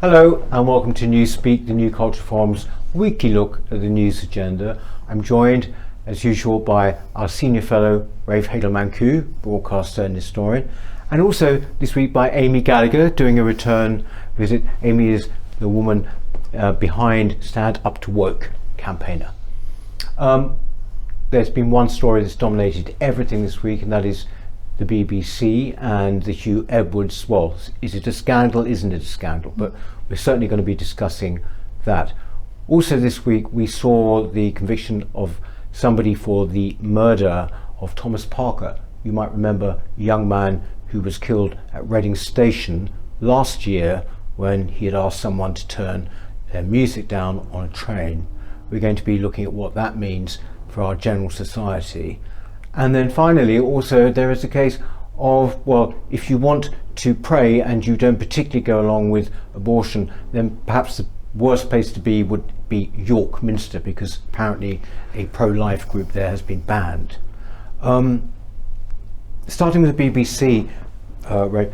Hello and welcome to Newspeak, the New Culture Forum's weekly look at the news agenda. I'm joined, as usual, by our senior fellow, Rafe Heydel-Mankoo, broadcaster and historian, and also this week by Amy Gallagher, doing a return visit. Amy is the woman behind Stand Up to Woke campaigner. There's been one story that's dominated everything this week, and that is the BBC and the Hugh Edwards. Well, is it a scandal? Isn't it a scandal? But we're certainly going to be discussing that. Also this week we saw the conviction of somebody for the murder of Thomas Parker. You might remember a young man who was killed at Reading Station last year when he had asked someone to turn their music down on a train. We're going to be looking at what that means for our general society. And then finally, also, there is a case of, well, if you want to pray and you don't particularly go along with abortion, then perhaps the worst place to be would be York Minster, because apparently a pro-life group there has been banned. Starting with the BBC, Ray,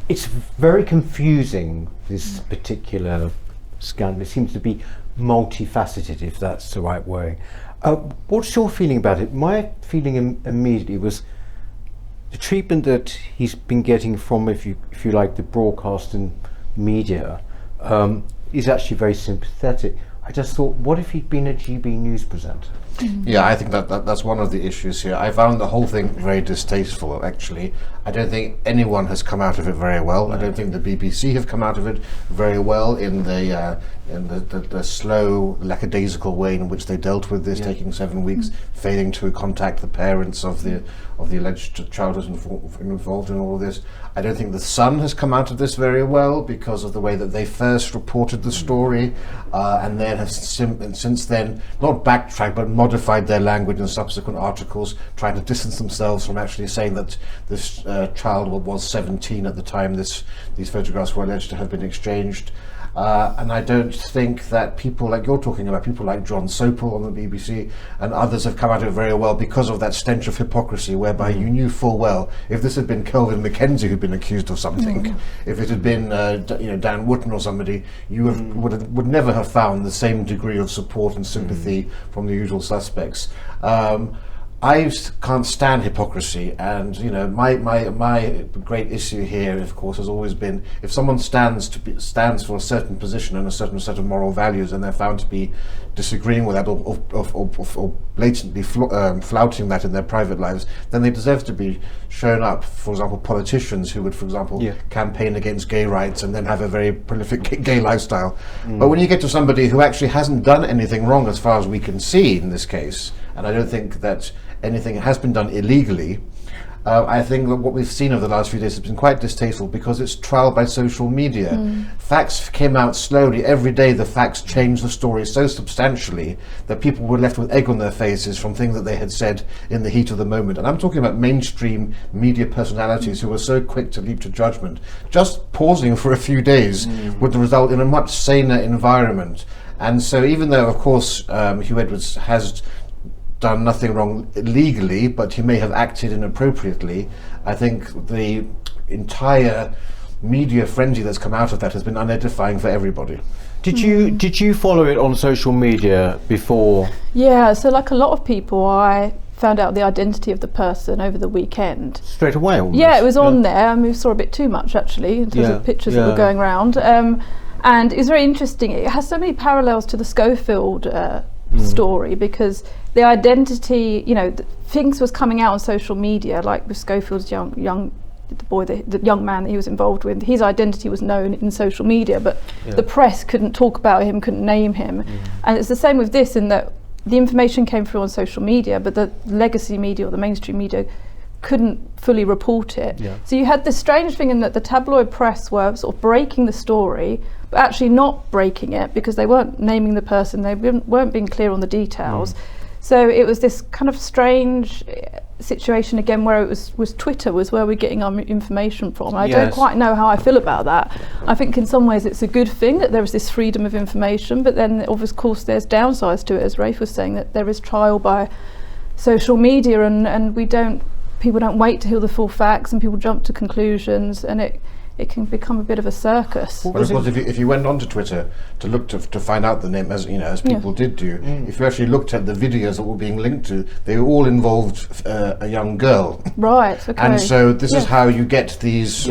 it's very confusing, this particular scandal. It seems to be multifaceted, if that's the right word. What's your feeling about it? My feeling immediately was the treatment that he's been getting from, if you like, the broadcast and media is actually very sympathetic. I just thought, what if he'd been a GB News presenter? Yeah, I think that's one of the issues here. I found the whole thing very distasteful, actually. I don't think anyone has come out of it very well. No. I don't think the BBC have come out of it very well in the slow, lackadaisical way in which they dealt with this, taking 7 weeks, failing to contact the parents of the alleged child who's involved in all of this. I don't think the Sun has come out of this very well because of the way that they first reported the story, and then have since then not backtracked but modified their language in subsequent articles, trying to distance themselves from actually saying that this child was 17 at the time these photographs were alleged to have been exchanged. And I don't think that people like you're talking about, people like John Sopel on the BBC and others, have come out of it very well because of that stench of hypocrisy, whereby you knew full well if this had been Kelvin Mackenzie who'd been accused of something, if it had been Dan Wootton or somebody, you would never have found the same degree of support and sympathy from the usual suspects. I can't stand hypocrisy, and my great issue here, of course, has always been if someone stands for a certain position and a certain set of moral values, and they're found to be disagreeing with that or blatantly flouting that in their private lives, then they deserve to be shown up. For example, politicians who would, for example, campaign against gay rights and then have a very prolific gay lifestyle. But when you get to somebody who actually hasn't done anything wrong as far as we can see in this case, and I don't think that anything has been done illegally, I think that what we've seen over the last few days has been quite distasteful because it's trial by social media. Facts came out slowly. Every day the facts changed the story so substantially that people were left with egg on their faces from things that they had said in the heat of the moment. And I'm talking about mainstream media personalities who were so quick to leap to judgment. Just pausing for a few days would result in a much saner environment. And so even though, of course, Huw Edwards has done nothing wrong legally, but he may have acted inappropriately, I think the entire media frenzy that's come out of that has been unedifying for everybody. Did you follow it on social media before? Yeah, so like a lot of people, I found out the identity of the person over the weekend. Straight away? Almost. Yeah, it was on there. I mean, we saw a bit too much actually in terms of pictures that were going around. And it was very interesting. It has so many parallels to the Schofield story, because the identity, things was coming out on social media, like with Schofield's the young man that he was involved with. His identity was known in social media, but the press couldn't talk about him, couldn't name him. And it's the same with this, in that the information came through on social media, but the legacy media or the mainstream media couldn't fully report it. So you had this strange thing in that the tabloid press were sort of breaking the story, but actually not breaking it because they weren't naming the person, they weren't being clear on the details. So it was this kind of strange situation again where it was Twitter was where we're getting our information from. I don't quite know how I feel about that. I think in some ways it's a good thing that there is this freedom of information, but then of course there's downsides to it, as Rafe was saying, that there is trial by social media and people don't wait to hear the full facts and people jump to conclusions, and it it can become a bit of a circus. But of course, if you went onto Twitter to look to find out the name, as as people did do, if you actually looked at the videos that were being linked to, they all involved a young girl. Right. Okay. And so this is how you get these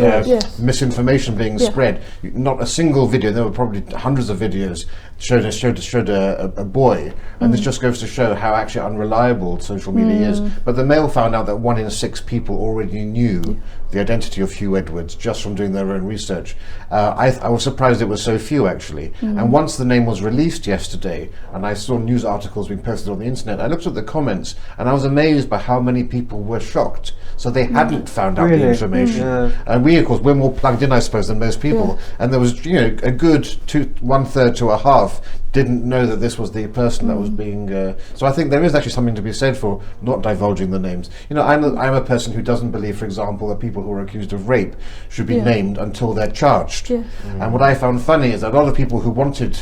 misinformation being spread. Not a single video. There were probably hundreds of videos showed a boy, and this just goes to show how actually unreliable social media is. But the Mail found out that 1 in 6 people already knew the identity of Hugh Edwards just from doing their own research. I was surprised it was so few, actually. And once the name was released yesterday, and I saw news articles being posted on the internet, I looked at the comments and I was amazed by how many people were shocked. So they hadn't found out the information. And we, of course, we're more plugged in, I suppose, than most people. And there was, a good 1/3 to a half didn't know that this was the person that was being. So I think there is actually something to be said for not divulging the names. I'm a person who doesn't believe, for example, that people who are accused of rape should be named until they're charged. And what I found funny is that a lot of people who wanted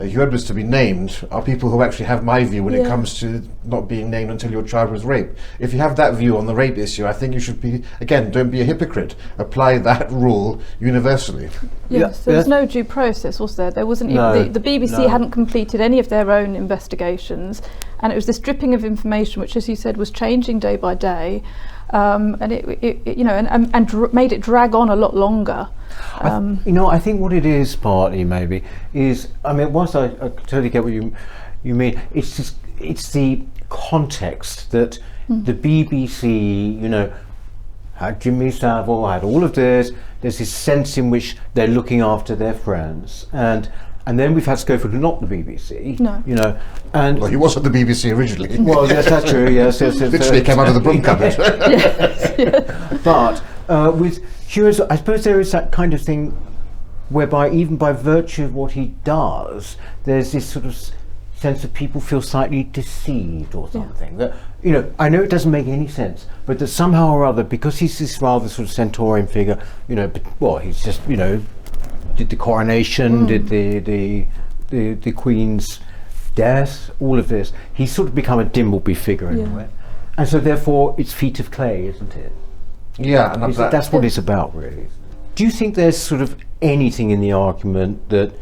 Hugh Edwards to be named are people who actually have my view when it comes to not being named until you're charged with rape. If you have that view on the rape issue, I think you should be, again, don't be a hypocrite. Apply that rule universally. Yes, there was no due process, was there? There wasn't. The BBC hadn't completed any of their own investigations, and it was this dripping of information, which, as you said, was changing day by day, and it made it drag on a lot longer. I think what it is partly maybe is, whilst I totally get what you mean, it's the context that the BBC, had Jimmy Savile, had all of this. There's this sense in which they're looking after their friends, and then we've had Schofield, not the BBC. No. And well, he was at the BBC originally. Well, yes, that's true. Yes. Literally came out of the broom cupboard. But with Hugh, I suppose there is that kind of thing whereby, even by virtue of what he does, there's this sort of sense that people feel slightly deceived or something. That I know it doesn't make any sense, but that somehow or other, because he's this rather sort of centaurian figure, he's just did the coronation, did the Queen's death, all of this. He's sort of become a Dimbleby figure in a way, and so therefore it's feet of clay, isn't it? Yeah, and that's what it's about, really. Do you think there's sort of anything in the argument that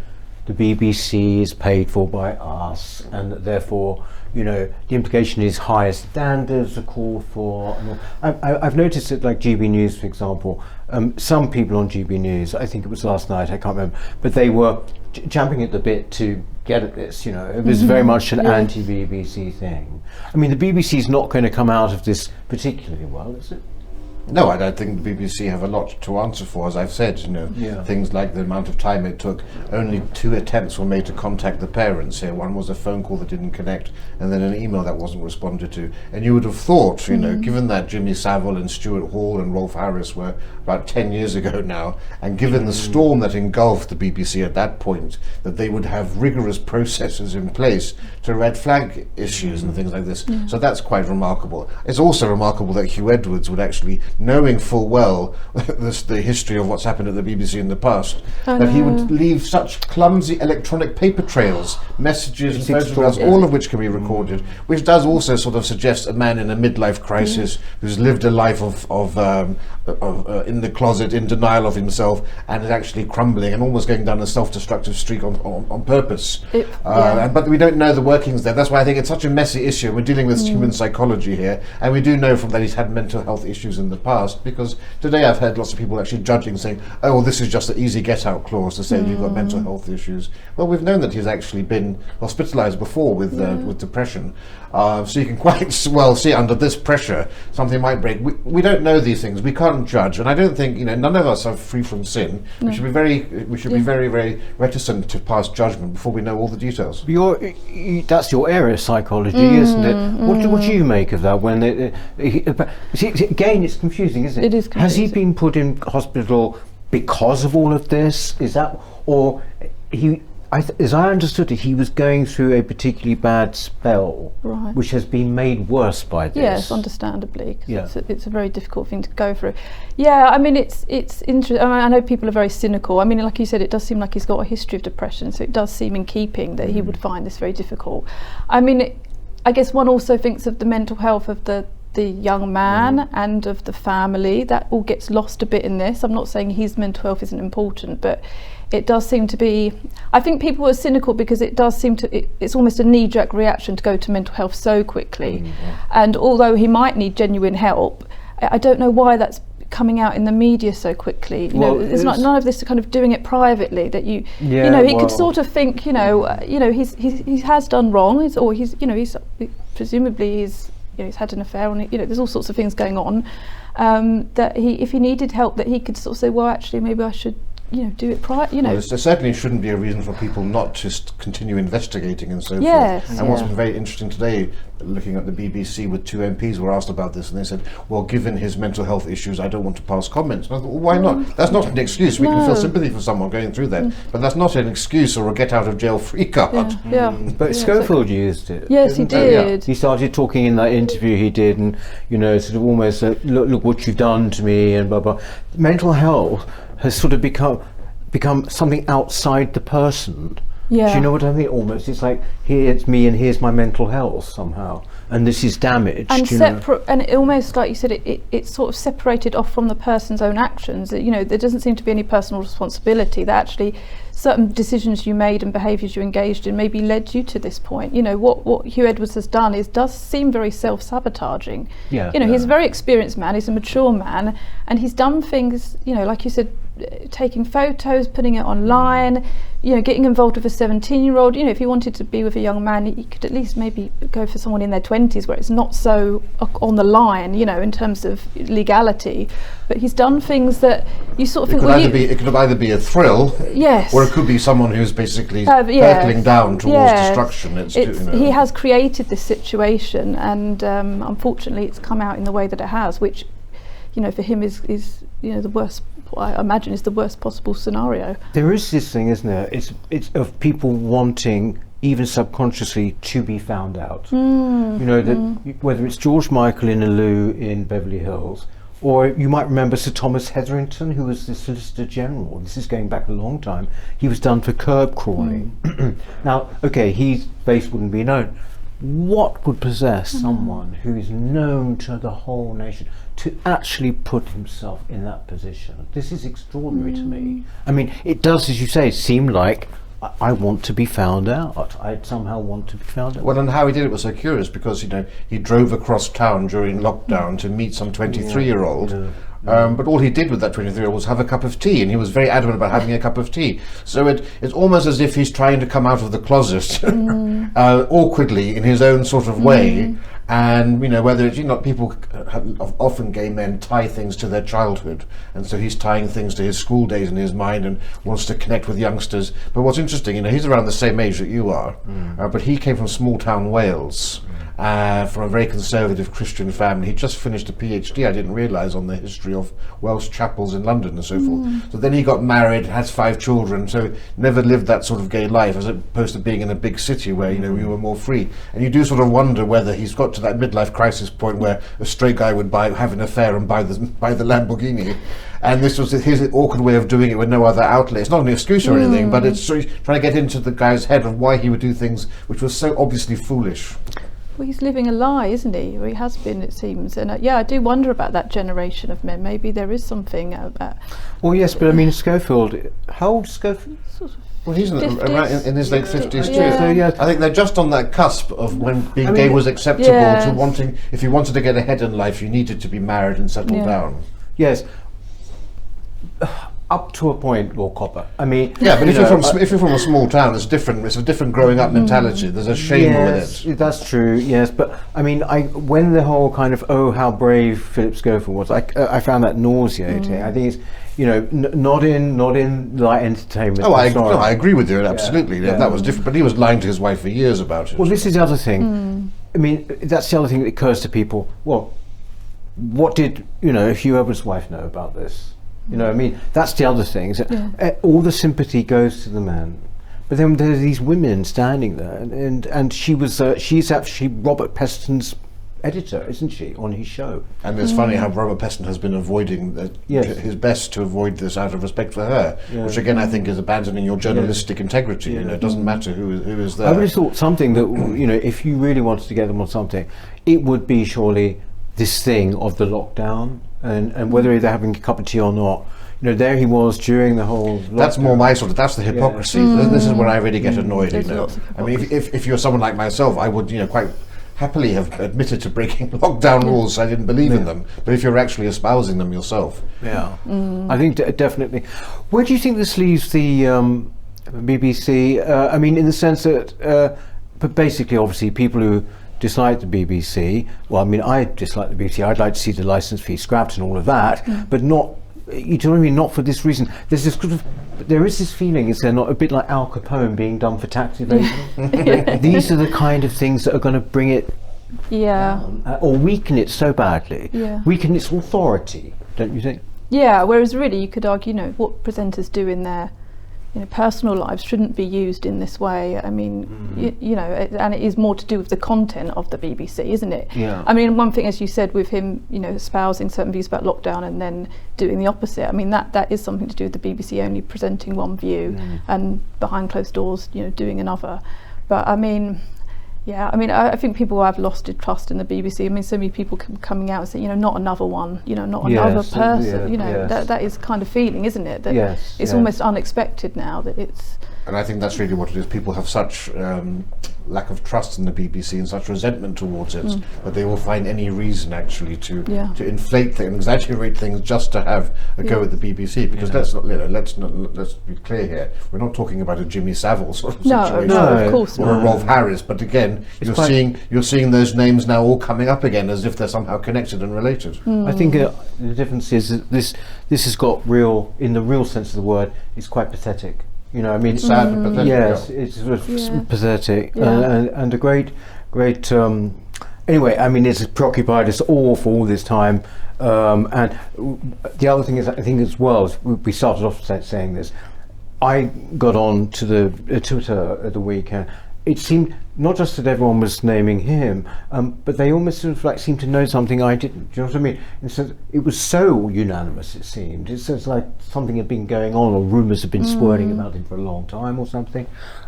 the BBC is paid for by us, and that therefore, the implication is higher standards are called for? I've noticed that, like GB News, for example, some people on GB News, I think it was last night, I can't remember, but they were champing at the bit to get at this. It was very much an anti-BBC thing. The BBC is not going to come out of this particularly well, is it? No, I don't think the BBC have a lot to answer for, as I've said. Things like the amount of time it took. Only 2 attempts were made to contact the parents here. One was a phone call that didn't connect, and then an email that wasn't responded to. And you would have thought, given that Jimmy Savile and Stuart Hall and Rolf Harris were about 10 years ago now, and given the storm that engulfed the BBC at that point, that they would have rigorous processes in place to red flag issues and things like this. So that's quite remarkable. It's also remarkable that Hugh Edwards would actually, knowing full well the history of what's happened at the BBC in the past, that he would leave such clumsy electronic paper trails, messages and photographs, all of which can be recorded, which does also sort of suggest a man in a midlife crisis who's lived a life of in the closet, in denial of himself, and is actually crumbling and almost going down a self-destructive streak on purpose. But we don't know the workings there. That's why I think it's such a messy issue. We're dealing with human psychology here, and we do know from that he's had mental health issues in the past, because today I've heard lots of people actually judging, saying, oh, well, this is just an easy get-out clause to say that you've got mental health issues. Well, we've known that he's actually been hospitalised before with depression. So you can quite well see under this pressure something might break. We don't know these things. We can't judge, and I don't think none of us are free from sin. We should be very, very reticent to pass judgment before we know all the details. That's your area of psychology, isn't it? What do you make of that? When again, it's confusing, isn't it? It is confusing. Has he been put in hospital because of all of this? Is that, or he? As I understood it, he was going through a particularly bad spell, which has been made worse by this. Yes, understandably, because it's a very difficult thing to go through. Yeah, it's interesting. I know people are very cynical. Like you said, it does seem like he's got a history of depression, so it does seem in keeping that he would find this very difficult. I guess one also thinks of the mental health of the the young man and of the family. That all gets lost a bit in this. I'm not saying his mental health isn't important, but it does seem to be, I think people are cynical because it does seem to, it's almost a knee-jerk reaction to go to mental health so quickly. And although he might need genuine help, I don't know why that's coming out in the media so quickly. You know, it's not none of this kind of doing it privately that you know, he could sort of think, you know, he has done wrong, he's presumably he's had an affair, and there's all sorts of things going on, that if he needed help, that he could sort of say, well, actually maybe I should do it prior, Well, there certainly shouldn't be a reason for people not to continue investigating and so forth. And what's been very interesting today, looking at the BBC with 2 MPs were asked about this, and they said, well, given his mental health issues, I don't want to pass comments. And I thought, well, why not? That's not an excuse. We can feel sympathy for someone going through that, but that's not an excuse or a get out of jail free card. But Schofield used it. Yes, he did. He started talking in that interview he did, and sort of almost look what you've done to me, and blah blah. Mental health has sort of become something outside the person. Do you know what I mean? Almost, it's like, here it's me and here's my mental health somehow, and this is damaged. And separate, and it almost, like you said, it's sort of separated off from the person's own actions. There doesn't seem to be any personal responsibility. That actually, certain decisions you made and behaviours you engaged in maybe led you to this point. What Hugh Edwards has done does seem very self-sabotaging. He's a very experienced man. He's a mature man, and he's done things. Like you said, taking photos, putting it online, getting involved with a 17-year-old. If he wanted to be with a young man, he could at least maybe go for someone in their 20s where it's not so on the line, in terms of legality. But he's done things that you sort of think, it could either be a thrill, or it could be someone who's basically hurtling down towards destruction. He has created this situation, and unfortunately it's come out in the way that it has, which for him is the worst. I imagine is the worst possible scenario. There is this thing, isn't there? It's of people wanting, even subconsciously, to be found out. That whether it's George Michael in a loo in Beverly Hills, or you might remember Sir Thomas Hetherington, who was the Solicitor General. This is going back a long time. He was done for curb crawling. Now, okay, his face wouldn't be known. What would possess someone who is known to the whole nation to actually put himself in that position? This is extraordinary to me. I mean, it does, as you say, seem like I want to be found out. I somehow want to be found out. Well, and how he did it was so curious, because he drove across town during lockdown to meet some 23-year-old. But all he did with that 23-year-old was have a cup of tea, and he was very adamant about having a cup of tea. So it's almost as if he's trying to come out of the closet awkwardly in his own sort of way. And whether it's people often gay men tie things to their childhood, and so he's tying things to his school days in his mind and wants to connect with youngsters. But what's interesting, he's around the same age that you are, but he came from small town Wales. From a very conservative Christian family. He just finished a PhD, I didn't realise, on the history of Welsh chapels in London and so forth. So then he got married, has 5 children, so never lived that sort of gay life, as opposed to being in a big city where we were more free. And you do sort of wonder whether he's got to that midlife crisis point where a straight guy would have an affair and buy the Lamborghini. And this was his awkward way of doing it with no other outlet. It's not an excuse or anything, but it's trying to get into the guy's head of why he would do things which was so obviously foolish. Well, he's living a lie, isn't he? Or he has been, it seems. And I do wonder about that generation of men. Maybe there is something about... Well, yes, but I mean, Schofield, how old is Schofield? Sort of well, he's in his late 50s too. So, I think they're just on that cusp of when being gay was acceptable to wanting, if you wanted to get ahead in life, you needed to be married and settle down. Yes. Up to a point, Lord Copper. I mean, but if you're from a small town, it's different. It's a different growing up mentality. There's a shame with it. That's true. Yes, but I mean, when the whole kind of how brave Philip Schofield was, I found that nauseating. I think it's not in light entertainment. I agree with you absolutely. That was different. But he was lying to his wife for years about it. Well, this is the other thing. I mean, that's the other thing that occurs to people. Well, what did Hugh Edwards' wife know about this? I mean, that's the other thing. All the sympathy goes to the man, but then there's these women standing there, and she's actually Robert Peston's editor, isn't she, on his show? And it's funny how Robert Peston has been avoiding his best to avoid this out of respect for her, which again I think is abandoning your journalistic integrity. It doesn't matter who is there. I would have thought something that if you really wanted to get them on something, it would be surely this thing of the lockdown, and whether they're having a cup of tea or not. There he was during the whole lockdown. That's more my sort of, that's the hypocrisy. This is where I really get annoyed. I mean, if you're someone like myself, I would quite happily have admitted to breaking lockdown rules. I didn't believe in them. But if you're actually espousing them yourself, I think definitely. Where do you think this leaves the BBC? I mean, in the sense that, but basically, obviously, people who dislike the BBC. Well, I mean, I dislike the BBC. I'd like to see the licence fee scrapped and all of that, but not. You know what I mean? Not for this reason. There is this feeling, is there not, a bit like Al Capone being done for tax evasion? These are the kind of things that are going to bring it down, or weaken it so badly. Weaken its authority, don't you think? Yeah. Whereas really, you could argue, what presenters do in their personal lives shouldn't be used in this way. I mean, and it is more to do with the content of the BBC, isn't it? I mean, one thing, as you said, with him, espousing certain views about lockdown and then doing the opposite. I mean, that is something to do with the BBC only presenting one view and behind closed doors, doing another. But I mean, I think people have lost trust in the BBC. I mean, so many people coming out and saying, not another one, not another person. That is kind of feeling, isn't it? That it's almost unexpected now that it's. And I think that's really what it is. People have such lack of trust in the BBC and such resentment towards it that they will find any reason actually to inflate things and exaggerate things just to have a go at the BBC. Because let's be clear here. We're not talking about a Jimmy Savile sort of situation, no, of course or a Rolf Harris. But again, you're seeing those names now all coming up again as if they're somehow connected and related. I think the difference is that this has got real, in the real sense of the word, it's quite pathetic. I mean, sad but pathetic. Yes, it's sort of pathetic, and a great. Anyway, I mean, it's preoccupied us all for all this time. And the other thing is, I think as well, we started off saying this. I got on to the Twitter at the weekend. It seemed not just that everyone was naming him, but they almost sort of like seemed to know something I didn't. Do you know what I mean? And so it was so unanimous. It seemed. It's like something had been going on, or rumours had been swirling about him for a long time, or something.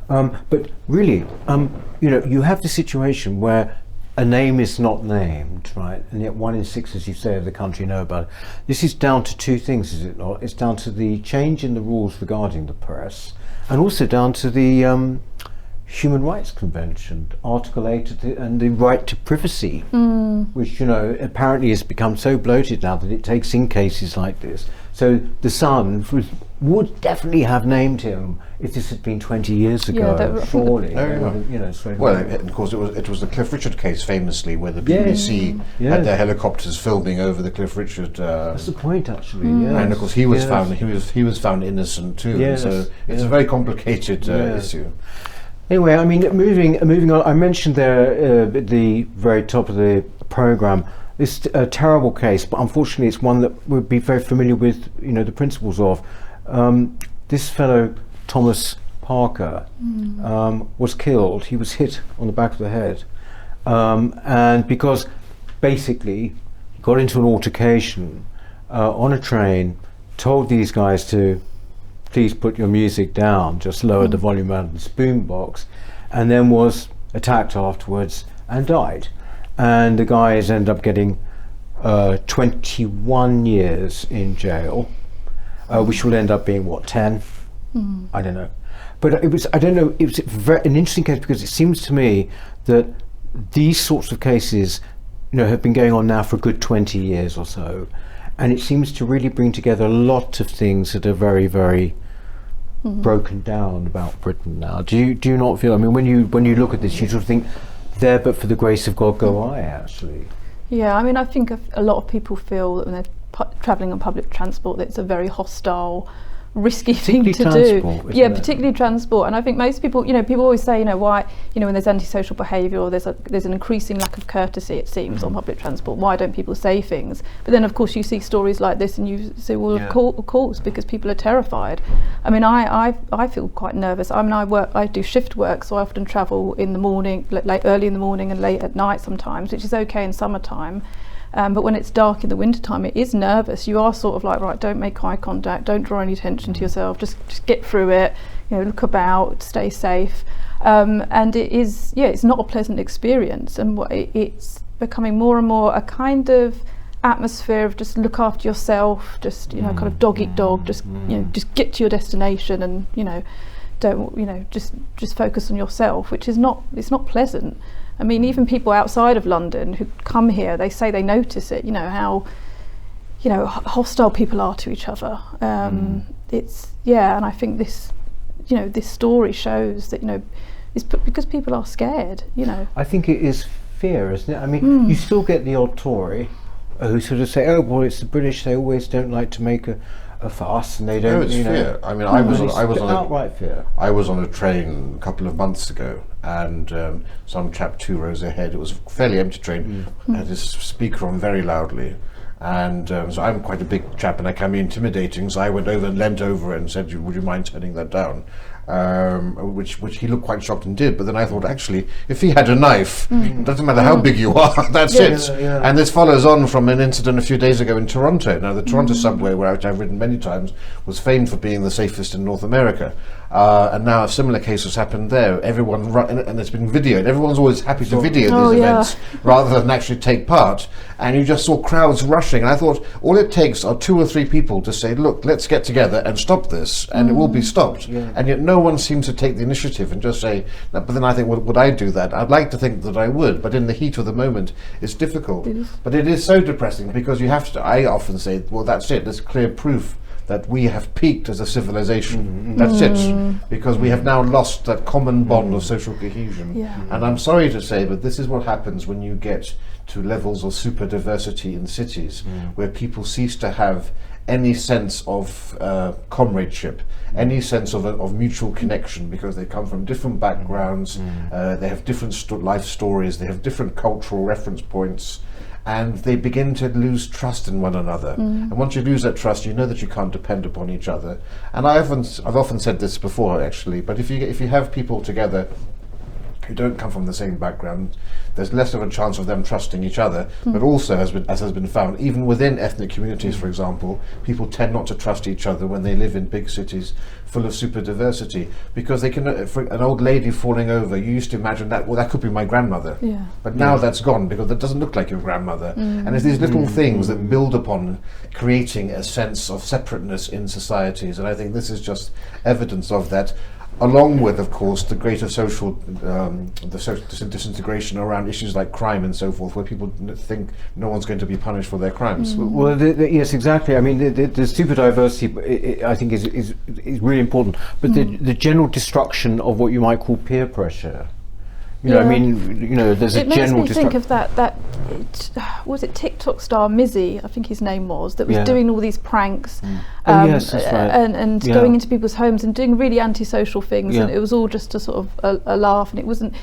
But really, you have the situation where a name is not named, right? And yet 1 in 6, as you say, of the country know about it. This is down to two things, is it not? It's down to the change in the rules regarding the press, and also down to the Human Rights Convention, Article 8, and the right to privacy, which apparently has become so bloated now that it takes in cases like this. So the Sun would definitely have named him if this had been 20 years ago, surely. Well, of course, it was the Cliff Richard case, famously, where the BBC had their helicopters filming over the Cliff Richard. That's the point, actually. And of course, he was found innocent too. So it's a very complicated issue. Anyway, I mean, moving on. I mentioned there at the very top of the programme, this terrible case, but unfortunately, it's one that we'd be very familiar with, the principles of. This fellow, Thomas Parker, was killed. He was hit on the back of the head, and because basically he got into an altercation on a train, told these guys to please put your music down, just lower the volume out of the spoon box, and then was attacked afterwards and died. And the guys ended up getting 21 years in jail, which will end up being 10? I don't know. But it was an interesting case, because it seems to me that these sorts of cases have been going on now for a good 20 years or so, and it seems to really bring together a lot of things that are very, very broken down about Britain now. Do you not feel? I mean, when you look at this, you sort of think, there but for the grace of God go I, actually. Yeah, I mean, I think a lot of people feel that when they're travelling on public transport, that it's a very hostile, risky thing to do. Particularly transport. And I think most people, people always say, why, when there's antisocial behaviour, or there's an increasing lack of courtesy, it seems, on public transport, why don't people say things? But then of course you see stories like this and you say, well, of course, because people are terrified. I mean, I feel quite nervous. I mean, I do shift work, so I often travel in the morning, early in the morning and late at night sometimes, which is okay in summertime. But when it's dark in the wintertime, it is nervous. You are sort of like, right, don't make eye contact, don't draw any attention to yourself, just get through it, look about, stay safe. And it is, it's not a pleasant experience. And becoming more and more a kind of atmosphere of just look after yourself, just, you know, kind of dog eat dog, just, you know, just get to your destination and, you know, don't, you know, just focus on yourself, which is not, it's not pleasant. I mean, even people outside of London who come here, they say they notice it, you know, how, you know, hostile people are to each other. It's, yeah, and I think this, you know, this story shows that, you know, it's because people are scared, you know. I think it is fear, isn't it? I mean, you still get the odd Tory who sort of say, oh, well, it's the British, they always don't like to make a fuss, and they don't, No, it's you know. fear. I mean, I was on outright fear. I was on a train a couple of months ago, and some chap 2 rows ahead, it was a fairly empty train, had his speaker on very loudly. And so I'm quite a big chap and I can be intimidating, so I went over and leant over and said, would you mind turning that down? Which he looked quite shocked and did, but then I thought, actually, if he had a knife, it doesn't matter how big you are, that's it. And this follows on from an incident a few days ago in Toronto. Now, the Toronto subway, which I've ridden many times, was famed for being the safest in North America. And now a similar case has happened there. Everyone, and it's been videoed, everyone's always happy to video these events rather than actually take part. And you just saw crowds rushing, and I thought, all it takes are 2 or 3 people to say, look, let's get together and stop this, and it will be stopped. And yet no one seems to take the initiative and just say, no, but then I think, would I do that? I'd like to think that I would, but in the heat of the moment, it's difficult. But it is so depressing, because you have to, I often say, well, that's it, there's clear proof that we have peaked as a civilization. That's it, because we have now lost that common bond of social cohesion. And I'm sorry to say, but this is what happens when you get to levels of super diversity in cities, where people cease to have any sense of comradeship, any sense of mutual connection, because they come from different backgrounds, they have different life stories, they have different cultural reference points, and they begin to lose trust in one another. And once you lose that trust, you know that you can't depend upon each other. And I've often said this before, actually, but if you have people together who don't come from the same background, there's less of a chance of them trusting each other. But also, as has been found, even within ethnic communities, for example, people tend not to trust each other when they live in big cities full of super diversity, because they can, for an old lady falling over, you used to imagine that, well, that could be my grandmother. But now that's gone, because that doesn't look like your grandmother. And it's these little things that build upon creating a sense of separateness in societies, and I think this is just evidence of that, along with, of course, the greater social disintegration around issues like crime and so forth, where people think no one's going to be punished for their crimes. Well, yes, exactly. I mean, the super diversity, I think, is really important. But the general destruction of what you might call peer pressure. You know, I mean, you know, there's a general. It makes me think of that was it TikTok star Mizzy, I think his name was, that was doing all these pranks, yes, that's right. and going into people's homes and doing really antisocial things, and it was all just a sort of a laugh, and it wasn't,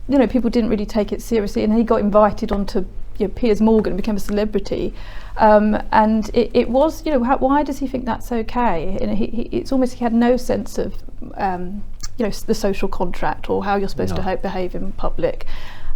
you know, people didn't really take it seriously, and he got invited onto, you know, Piers Morgan and became a celebrity, and it was, you know, why does he think that's okay? And it's almost, he had no sense of you know, the social contract or how you're supposed to behave in public.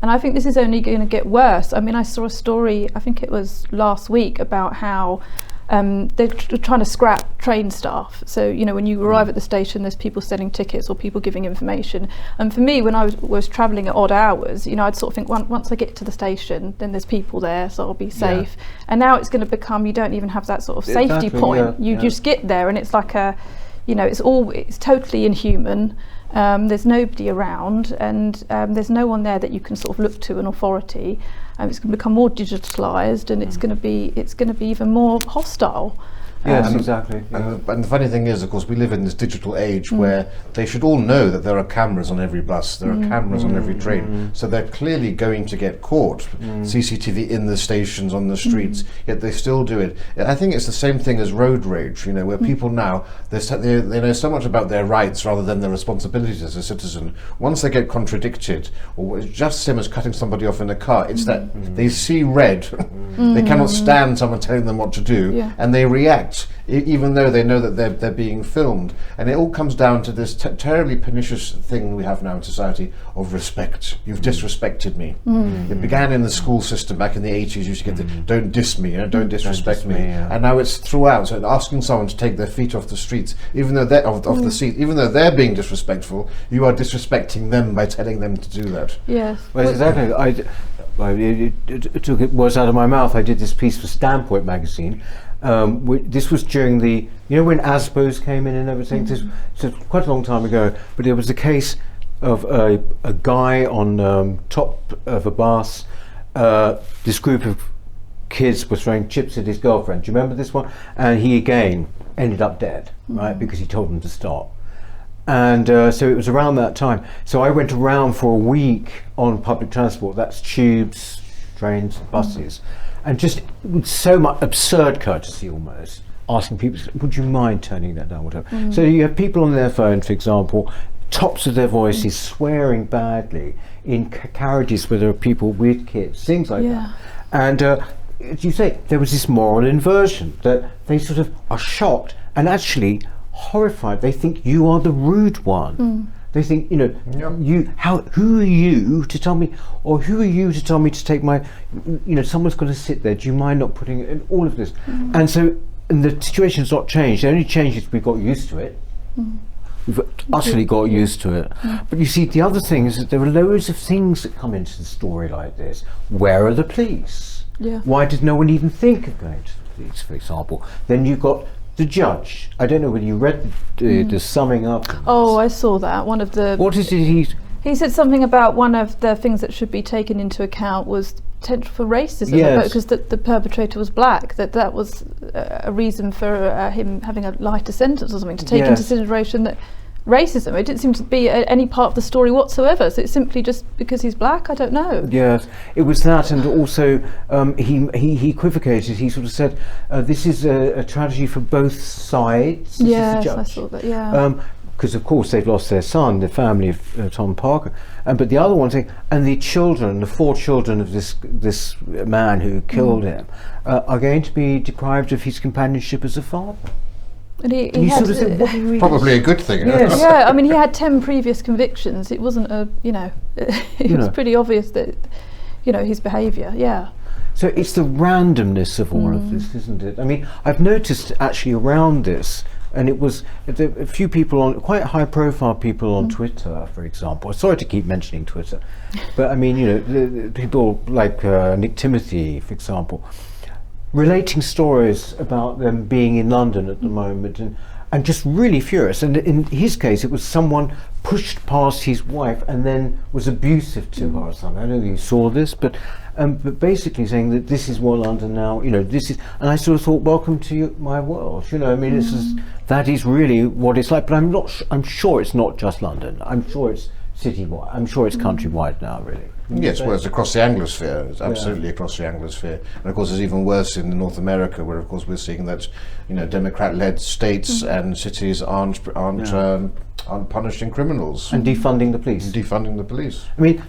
And I think this is only going to get worse. I mean, I saw a story, I think it was last week, about how they're trying to scrap train staff. So, you know, when you arrive at the station, there's people selling tickets or people giving information. And for me, when I was travelling at odd hours, you know, I'd sort of think, once I get to the station, then there's people there, so I'll be safe. And now it's going to become, you don't even have that sort of safety point. You just get there, and it's like a, you know, it's totally inhuman. There's nobody around, and there's no one there that you can sort of look to, an authority. It's going to become more digitalised, and it's going to be even more hostile. Yes, exactly. And the funny thing is, of course, we live in this digital age where they should all know that there are cameras on every bus, there are cameras on every train, so they're clearly going to get caught. CCTV in the stations, on the streets, yet they still do it. I think it's the same thing as road rage, you know, where people now, they know so much about their rights rather than their responsibilities as a citizen. Once they get contradicted, or it's just the same as cutting somebody off in a car, it's that they see red, they cannot stand someone telling them what to do, and they react even though they know that they're being filmed. And it all comes down to this terribly pernicious thing we have now in society of respect. You've disrespected me. It began in the school system back in the 80s. You used to get the don't diss me, don't disrespect me. And now it's throughout. So asking someone to take their feet off the streets, even though they're off the seat, even though they're being disrespectful, you are disrespecting them by telling them to do that. Yes. Well, exactly. It took words out of my mouth. I did this piece for Standpoint magazine. This was during the, when ASBOs came in and everything. This was quite a long time ago. But there was a case of a guy on top of a bus. This group of kids were throwing chips at his girlfriend. Do you remember this one? And he again ended up dead, right, because he told them to stop. And so it was around that time. So I went around for a week on public transport. That's tubes, trains, buses, and just with so much absurd courtesy almost, asking people, would you mind turning that down, whatever. So you have people on their phone, for example, tops of their voices, swearing badly in carriages where there are people with kids, things like that. And as you say, there was this moral inversion that they sort of are shocked and actually horrified. They think you are the rude one. They think, who are you to tell me, or who are you to tell me to take my, someone's got to sit there. Do you mind not putting it in all of this? And so, and the situation's not changed. The only change is we got used to it. We've utterly got used to it. But you see, the other thing is that there are loads of things that come into the story like this. Where are the police? Why did no one even think of going to the police, for example? Then you've got the judge. I don't know whether you read the summing up. Oh, I saw that. One of the... What is it he said something about one of the things that should be taken into account was potential for racism, because the perpetrator was black, that was a reason for him having a lighter sentence or something, to take into consideration that racism, it didn't seem to be any part of the story whatsoever. So it's simply just because he's black. I don't know. Yes, it was that, and also he equivocated. He sort of said this is a tragedy for both sides. Yes, I saw that. Yeah. Because of course they've lost their son, the family of Tom Parker, but the other one saying, and the children, the 4 children of this man who killed him, are going to be deprived of his companionship as a father. And he had, sort of said, probably a good thing. Yes. Yeah, I mean, he had 10 previous convictions. It wasn't it was pretty obvious that, his behaviour. Yeah. So it's the randomness of all of this, isn't it? I mean, I've noticed actually around this, and it was a few people quite high-profile people on Twitter, for example. Sorry to keep mentioning Twitter, but I mean, the people like Nick Timothy, for example, relating stories about them being in London at the moment, and just really furious. And in his case, it was someone pushed past his wife and then was abusive to her or something. I don't know if you saw this, but basically saying that this is what London now, this is, and I sort of thought, welcome to my world. I mean, that is really what it's like. But I'm sure it's not just London. I'm sure it's citywide. I'm sure it's countrywide now, really. Yes, well, it's across the Anglosphere. It's absolutely across the Anglosphere, and of course, it's even worse in North America, where of course we're seeing that, Democrat-led states and cities aren't punishing criminals and defunding the police. I mean,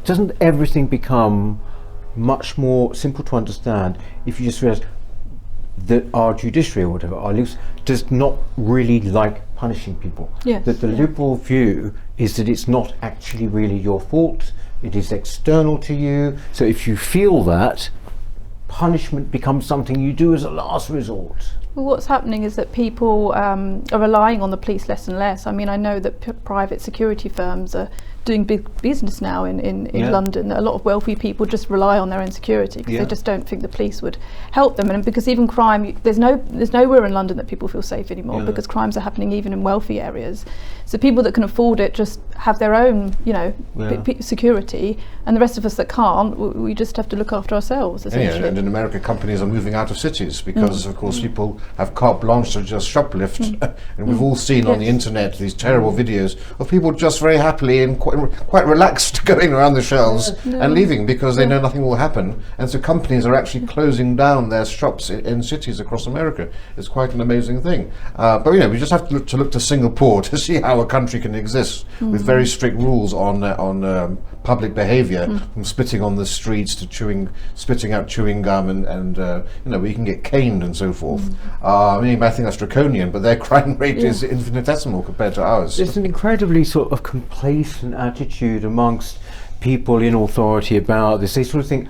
doesn't everything become much more simple to understand if you just realise that our judiciary or whatever, our legal, does not really like punishing people. Yes. That the liberal view is that it's not actually really your fault. It is external to you. So if you feel that, punishment becomes something you do as a last resort. Well, what's happening is that people are relying on the police less and less. I mean, I know that private security firms are doing big business now in London. A lot of wealthy people just rely on their own security because they just don't think the police would help them. And because even crime, there's nowhere in London that people feel safe anymore because crimes are happening even in wealthy areas. So people that can afford it just have their own, security, and the rest of us that can't, we just have to look after ourselves, essentially. And in America, companies are moving out of cities because, of course, people have carte blanche to just shoplift. And we've all seen on the internet these terrible videos of people just very happily and quite relaxed going around the shelves and leaving because they know nothing will happen. And so companies are actually closing down their shops in cities across America. It's quite an amazing thing. But we just have to look to Singapore to see how a country can exist with very strict rules on public behaviour, from spitting on the streets to spitting out chewing gum, and where you can get caned and so forth. I think that's draconian, but their crime rate is infinitesimal compared to ours. There's an incredibly sort of complacent attitude amongst people in authority about this. They sort of think,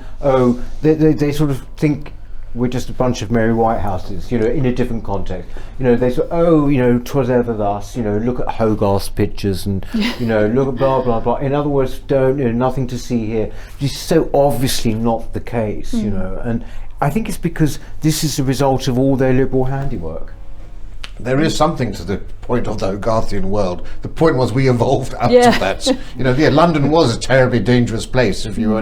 they sort of think we're just a bunch of merry Whitehouses, in a different context. They sort of, 'twas ever thus, look at Hogarth's pictures and, look at blah, blah, blah. In other words, nothing to see here. It's so obviously not the case, and I think it's because this is the result of all their liberal handiwork. There is something to the point of the Hogarthian world. The point was we evolved out of that. London was a terribly dangerous place if you were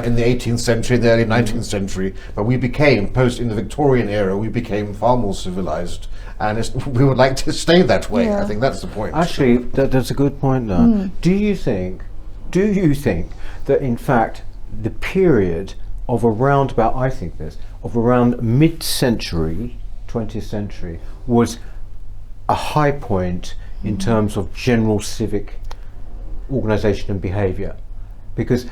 in the 18th century, the early 19th century. But we became, in the Victorian era, we became far more civilized. And we would like to stay that way. I think that's the point. Actually, that's a good point there. Do you think that in fact the period of around mid-century, 20th century, was a high point in terms of general civic organisation and behaviour? Because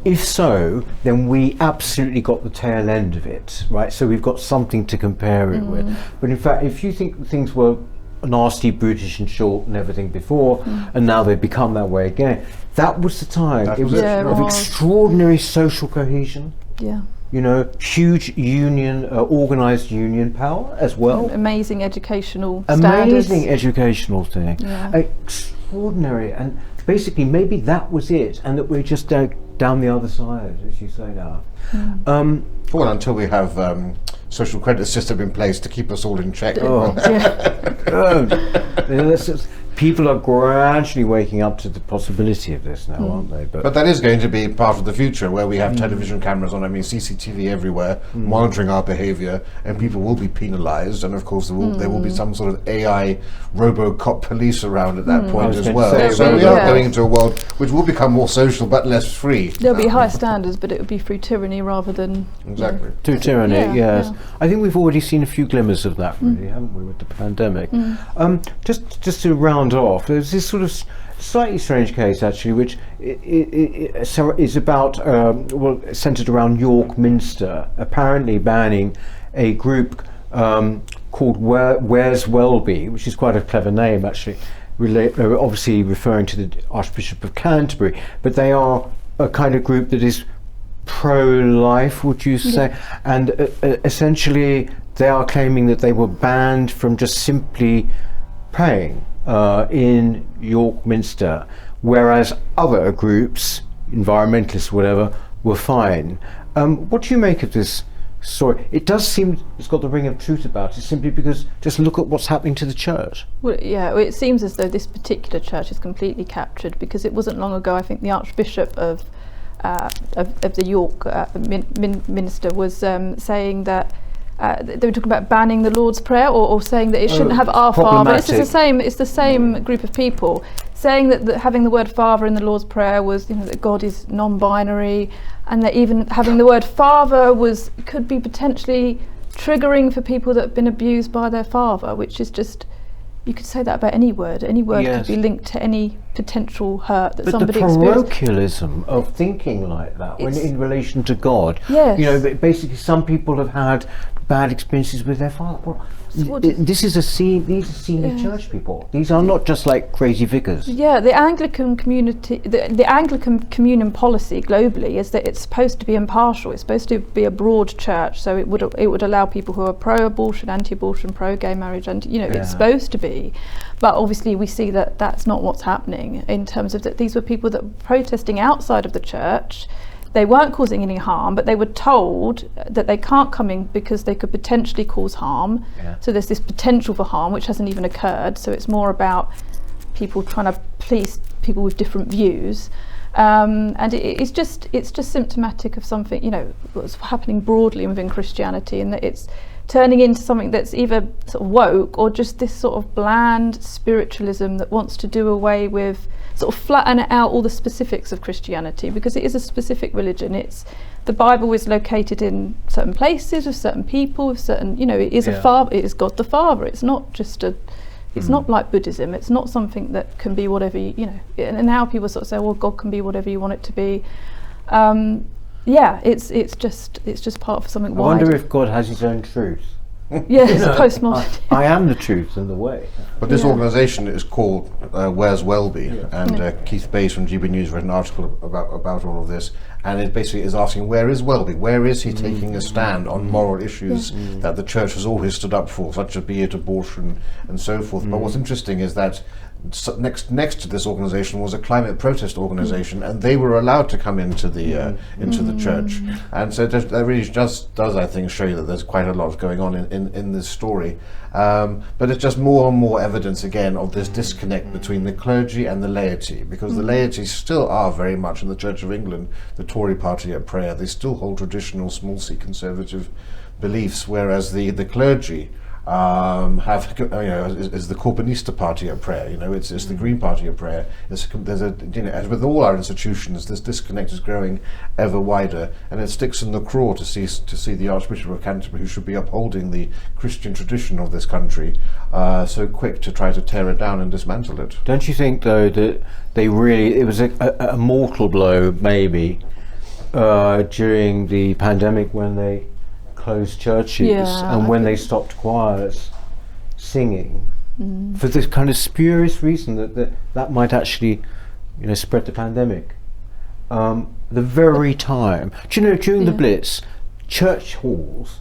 if so, then we absolutely got the tail end of it, right? So we've got something to compare it with. But in fact, if you think things were nasty, brutish and short and everything before, and now they've become that way again, that was the time. It was of extraordinary social cohesion. Huge union, organised union power as well. Amazing educational standards. Amazing educational thing. Extraordinary. And basically, maybe that was it, and that we're just down the other side, as you say now. Well, until we have social credit system in place to keep us all in check. People are gradually waking up to the possibility of this now, aren't they? But that is going to be part of the future, where we have television cameras on, CCTV everywhere, monitoring our behaviour, and people will be penalised, and of course there will be some sort of AI RoboCop police around at that point as well. So we are going into a world which will become more social but less free. There'll be high standards, but it would be through tyranny rather than... Exactly. Through tyranny, yes. I think we've already seen a few glimmers of that, really, haven't we, with the pandemic? Just to round off, there's this sort of slightly strange case actually, which is about centred around York Minster, apparently banning a group called Where's Welby, which is quite a clever name actually, obviously referring to the Archbishop of Canterbury, but they are a kind of group that is pro-life, would you say? And essentially they are claiming that they were banned from just simply praying in York Minster, whereas other groups, environmentalists, whatever, were fine. What do you make of this story? It does seem it's got the ring of truth about it, simply because just look at what's happening to the church. Well, it seems as though this particular church is completely captured, because it wasn't long ago, I think the Archbishop of the York Minster was saying that they were talking about banning the Lord's Prayer, or saying that it shouldn't have Our Father. It's the same group of people saying that having the word Father in the Lord's Prayer was, that God is non-binary, and that even having the word Father could be potentially triggering for people that have been abused by their father, which is just, you could say that about any word. Any word could be linked to any potential hurt that somebody experienced. But the parochialism of thinking like that, when in relation to God, basically some people have had bad experiences with their father. Well, these are senior church people. These are not just like crazy vicars. Yeah, the Anglican community, the Anglican communion policy globally is that it's supposed to be impartial. It's supposed to be a broad church, so it would allow people who are pro-abortion, anti-abortion, pro-gay marriage, and it's supposed to be. But obviously we see that that's not what's happening, in terms of that these were people that were protesting outside of the church. They weren't causing any harm, but they were told that they can't come in because they could potentially cause harm. So there's this potential for harm, which hasn't even occurred. So it's more about people trying to please people with different views. And it's just symptomatic of something, what's happening broadly within Christianity, and that it's turning into something that's either sort of woke, or just this sort of bland spiritualism that wants to do away with, sort of flatten out all the specifics of Christianity, because it is a specific religion. The Bible is located in certain places with certain people, with certain, it is a father. It is God the Father. It's not just it's not like Buddhism. It's not something that can be whatever and now people sort of say, well, God can be whatever you want it to be. It's just part of something wider. I wonder if God has his own truth. Yes, postmodern. I am the truth and the way. But this organisation is called Where's Welby, and Keith Bayes from GB News read an article about all of this, and it basically is asking, where is Welby? Where is he taking a stand on moral issues that the church has always stood up for, such as be it abortion and so forth? But what's interesting is that next to this organisation was a climate protest organisation, and they were allowed to come into the church, and so that really just does, I think, show you that there's quite a lot going on in this story. But it's just more and more evidence again of this disconnect between the clergy and the laity, because the laity still are very much in the Church of England the Tory party at prayer. They still hold traditional small c conservative beliefs, whereas the clergy have, is the Corbynista party at prayer. It's the Green Party at prayer. There's as with all our institutions, this disconnect is growing ever wider, and it sticks in the craw to see the Archbishop of Canterbury, who should be upholding the Christian tradition of this country, so quick to try to tear it down and dismantle it. Don't you think, though, that it was a mortal blow, maybe, during the pandemic when they closed churches and when they stopped choirs singing for this kind of spurious reason that might actually spread the pandemic. The very time, during the Blitz, church halls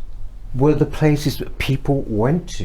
were the places that people went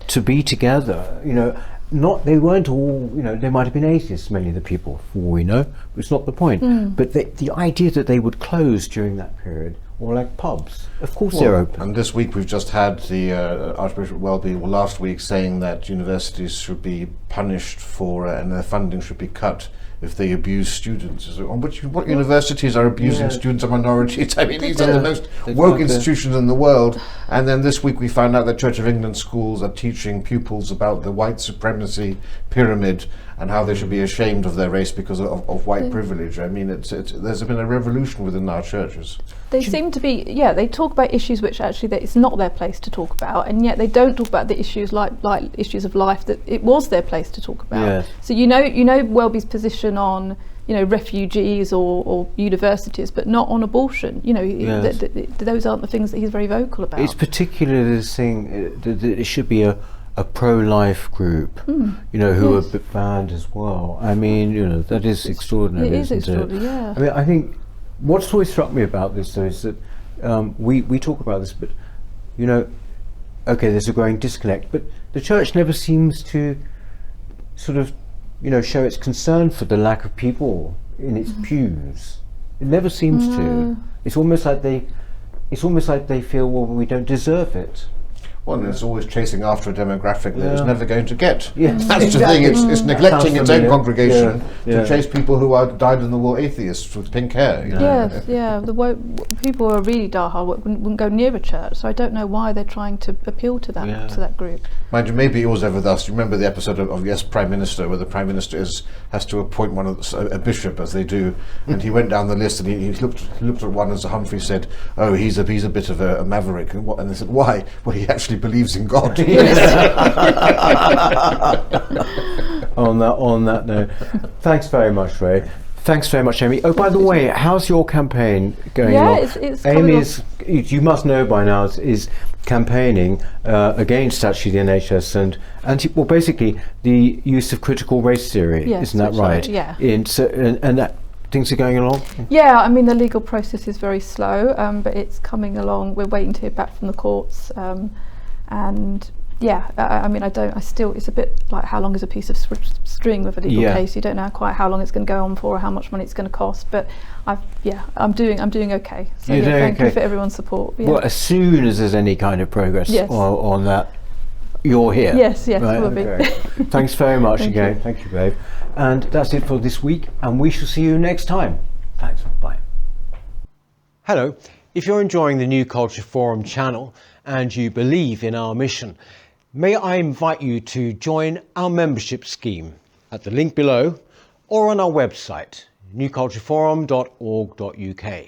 to be together. They weren't all, they might have been atheists, many of the people, for all we know, but it's not the point. But the idea that they would close during that period, or like pubs, of course they're open. And this week we've just had the Archbishop Welby, last week, saying that universities should be punished for, and their funding should be cut if they abuse students. What universities are abusing students and minorities? I mean, these are the most woke institutions in the world. And then this week we found out that Church of England schools are teaching pupils about the white supremacy pyramid and how they should be ashamed of their race because of white privilege. I mean, there's been a revolution within our churches. They seem to be, they talk about issues which actually it's not their place to talk about, and yet they don't talk about the issues like issues of life that it was their place to talk about. Yes. So Welby's position on refugees or universities, but not on abortion. Those aren't the things that he's very vocal about. It's particularly this thing that it should be a pro-life group, who are banned as well. I mean, that is extraordinary. It is isn't extraordinary, I mean, I think what's always struck me about this, though, is that we talk about this, but okay, there's a growing disconnect, but the church never seems to sort of show its concern for the lack of people in its pews. It never seems to. It's almost like they feel, well, we don't deserve it. Well, and it's always chasing after a demographic that it's never going to get. Yes, that's exactly. the thing. It's neglecting its own congregation to chase people who died in the war, atheists with pink hair. Yes, the people who are really diehard wouldn't go near a church. So I don't know why they're trying to appeal to that group. Mind you, maybe it was ever thus. You remember the episode of Yes, Prime Minister, where the Prime Minister has to appoint a bishop, as they do, and he went down the list and he looked at one as Humphrey said, "Oh, he's a bit of a maverick," and they said, "Why?" Well, he actually believes in God. On that note, thanks very much, Ray. Thanks very much, Amy. Oh, by the way, how's your campaign going along? It's Amy is, you must know by now, is campaigning against actually the NHS and basically the use of critical race theory. Isn't that right? Yeah. And that things are going along? Yeah, I mean the legal process is very slow, but it's coming along. We're waiting to hear back from the courts, and I mean it's a bit like how long is a piece of string with a legal case. You don't know quite how long it's going to go on for or how much money it's going to cost, but I'm doing okay. So thank you for everyone's support. Well, as soon as there's any kind of progress on that, you're here. Yes, right? Will be. Thanks very much again. You. Thank you, babe. And that's it for this week, and we shall see you next time. Thanks. Bye. Hello. If you're enjoying the New Culture Forum channel and you believe in our mission, may I invite you to join our membership scheme at the link below or on our website, newcultureforum.org.uk.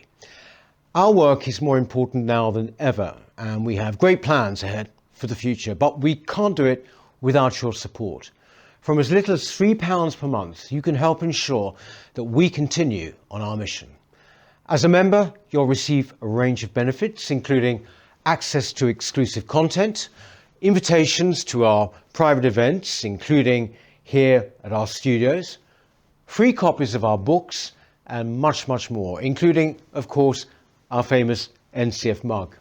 Our work is more important now than ever, and we have great plans ahead for the future, but we can't do it without your support. From as little as £3 per month, you can help ensure that we continue on our mission. As a member, you'll receive a range of benefits, including access to exclusive content, invitations to our private events, including here at our studios, free copies of our books, and much, much more, including, of course, our famous NCF mug.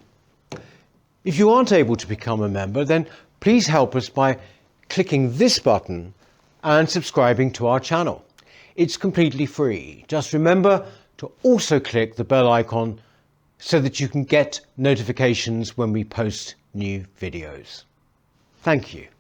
If you aren't able to become a member, then please help us by clicking this button and subscribing to our channel. It's completely free. Just remember to also click the bell icon so that you can get notifications when we post new videos. Thank you.